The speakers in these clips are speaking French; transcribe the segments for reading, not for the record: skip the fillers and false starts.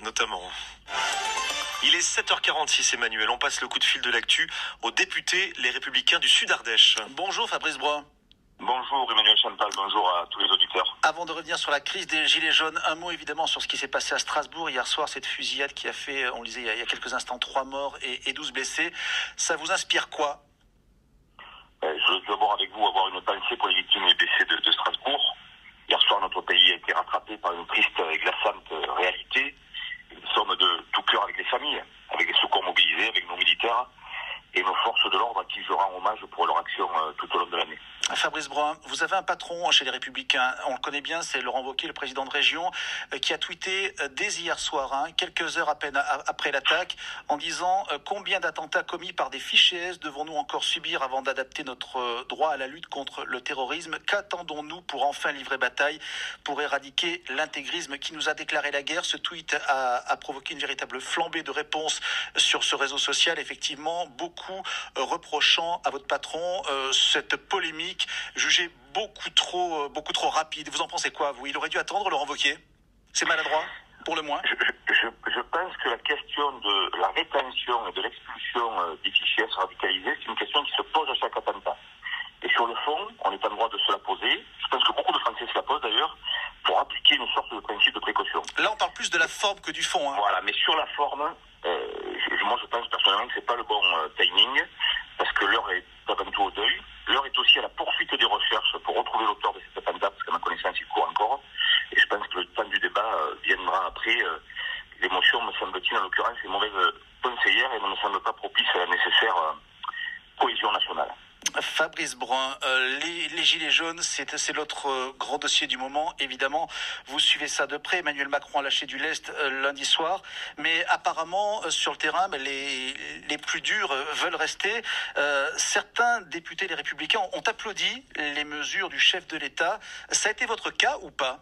notamment. Il est 7h46, Emmanuel. On passe le coup de fil de l'actu aux députés Les Républicains du Sud-Ardèche. Bonjour Fabrice Brun. Bonjour Emmanuel Chantal, bonjour à tous les auditeurs. Avant de revenir sur la crise des Gilets jaunes, un mot évidemment sur ce qui s'est passé à Strasbourg hier soir, cette fusillade qui a fait, on le disait il y a quelques instants, 3 morts et 12 blessés. Ça vous inspire quoi ? Je veux d'abord avec vous avoir une pensée pour les victimes et les blessés de Strasbourg. Hier soir, notre pays a été rattrapé par une triste et glaçante réalité. Nous sommes de tout cœur avec les familles, avec les secours mobilisés, avec nos militaires et nos forces de l'ordre à qui je rends hommage pour leur action tout au long de l'année. Fabrice Brun, vous avez un patron chez les Républicains, on le connaît bien, c'est Laurent Wauquiez, le président de région, qui a tweeté dès hier soir, quelques heures à peine après l'attaque, en disant combien d'attentats commis par des fichés S devons-nous encore subir avant d'adapter notre droit à la lutte contre le terrorisme ? Qu'attendons-nous pour enfin livrer bataille, pour éradiquer l'intégrisme qui nous a déclaré la guerre ? Ce tweet a provoqué une véritable flambée de réponses sur ce réseau social, effectivement, beaucoup reprochant à votre patron cette polémique jugé beaucoup trop rapide. Vous en pensez quoi, vous ? Il aurait dû attendre, Laurent Wauquiez ? C'est maladroit, pour le moins. Je pense que la question de la rétention et de l'expulsion des fichiers radicalisés, c'est une question qui se pose à chaque attentat. Et sur le fond, on est en droit de se la poser. Je pense que beaucoup de Français se la posent d'ailleurs, pour appliquer une sorte de principe de précaution. Là, on parle plus de la forme que du fond. Voilà, mais sur la forme, moi je pense personnellement que c'est pas le bon timing, parce que l'heure est avant tout au deuil. L'heure est aussi à la poursuite des recherches pour retrouver l'auteur de cet attentat, parce qu'à ma connaissance, il court encore. Et je pense que le temps du débat viendra après. L'émotion, me semble-t-il, en l'occurrence, est mauvaise conseillère et ne me semble pas propice à la nécessaire cohésion nationale. Fabrice Brun, les Gilets jaunes, c'est l'autre grand dossier du moment. Évidemment, vous suivez ça de près. Emmanuel Macron a lâché du lest lundi soir. Mais apparemment, sur le terrain, les plus durs veulent rester. Certains députés, les Républicains, ont applaudi les mesures du chef de l'État. Ça a été votre cas ou pas ?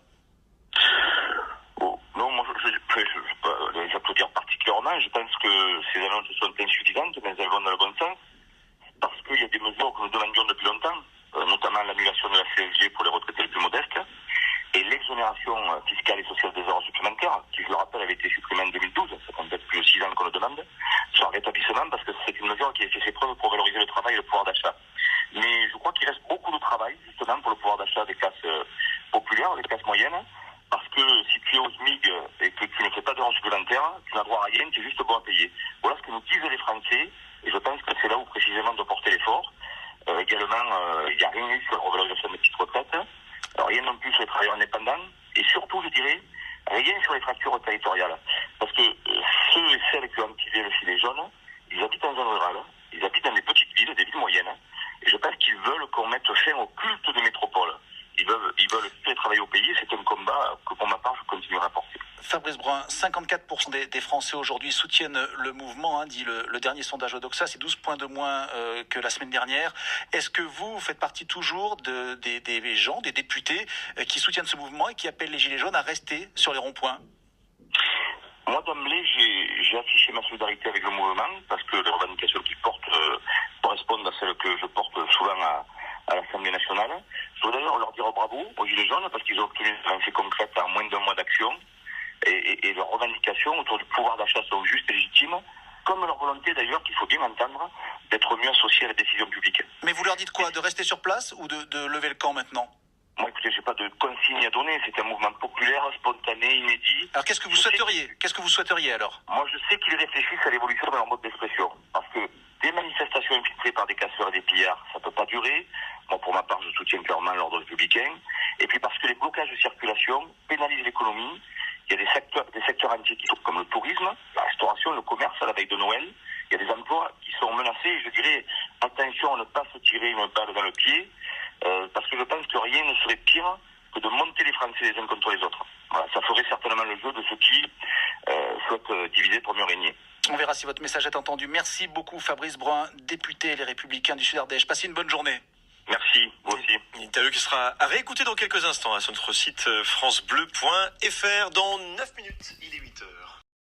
Non, moi, je ne peux pas les applaudir particulièrement. Je pense que ces annonces sont insuffisantes, mais elles vont dans le bon sens. Parce qu'il y a des mesures que nous demandions depuis longtemps, notamment l'annulation de la CSG pour les retraités les plus modestes, et l'exonération fiscale et sociale des heures supplémentaires, qui, je le rappelle, avait été supprimée en 2012, ça fait peut-être plus de 6 ans qu'on le demande, sur un rétablissement, parce que c'est une mesure qui a fait ses preuves pour valoriser le travail et le pouvoir d'achat. Mais je crois qu'il reste beaucoup de travail, justement, pour le pouvoir d'achat des classes populaires, des classes moyennes, parce que si tu es au SMIC et que tu ne fais pas d'heures supplémentaires, tu n'as droit à rien, tu es juste bon à payer. Voilà ce que nous disent les Français. Et je pense que c'est là où précisément on doit porter l'effort. Également, il n'y a rien eu sur la revalorisation des petites retraites, rien non plus sur les travailleurs indépendants, et surtout, je dirais, rien sur les fractures territoriales. Parce que ceux et celles qui ont activé le filet jaune, ils habitent en zone rurale, ils habitent dans des petites villes, des villes moyennes, et je pense qu'ils veulent qu'on mette fin au culte des métropoles. Ils veulent faire travailler au pays, et c'est un combat que pour ma part, je continuerai à porter. Fabrice Brun, 54% des Français aujourd'hui soutiennent le mouvement, dit le dernier sondage Odoxa, c'est 12 points de moins que la semaine dernière. Est-ce que vous faites partie toujours des gens, des députés qui soutiennent ce mouvement et qui appellent les Gilets jaunes à rester sur les ronds-points ? Moi, d'emblée, j'ai affiché ma solidarité avec le mouvement, parce que les revendications qu'ils portent correspondent à celles que je porte souvent à l'Assemblée nationale. Je voudrais d'ailleurs leur dire bravo aux Gilets jaunes, parce qu'ils ont obtenu des avancées concrètes en moins d'un mois d'action. Et leurs revendications autour du pouvoir d'achat sont justes et légitimes, comme leur volonté d'ailleurs, qu'il faut bien entendre, d'être mieux associés à la décision publique. Mais vous leur dites quoi ? De rester sur place ou de lever le camp maintenant ? Moi, écoutez, je n'ai pas de consigne à donner. C'est un mouvement populaire, spontané, inédit. Alors qu'est-ce que vous souhaiteriez alors ? Moi, je sais qu'ils réfléchissent à l'évolution de leur mode d'expression. Parce que des manifestations infiltrées par des casseurs et des pillards, ça ne peut pas durer. Moi, pour ma part, je soutiens clairement l'ordre républicain. Et puis parce que les blocages de circulation pénalisent l'économie. Il y a des secteurs entiers qui sont comme le tourisme, la restauration, le commerce à la veille de Noël. Il y a des emplois qui sont menacés. Et je dirais, attention à ne pas se tirer une balle dans le pied, parce que je pense que rien ne serait pire que de monter les Français les uns contre les autres. Voilà, ça ferait certainement le jeu de ceux qui souhaitent diviser pour mieux régner. On verra si votre message est entendu. Merci beaucoup Fabrice Brun, député Les Républicains du Sud-Ardèche. Passez une bonne journée. Merci, vous aussi. Une interview qui sera à réécouter dans quelques instants sur notre site francebleu.fr. Dans 9 minutes, il est 8h.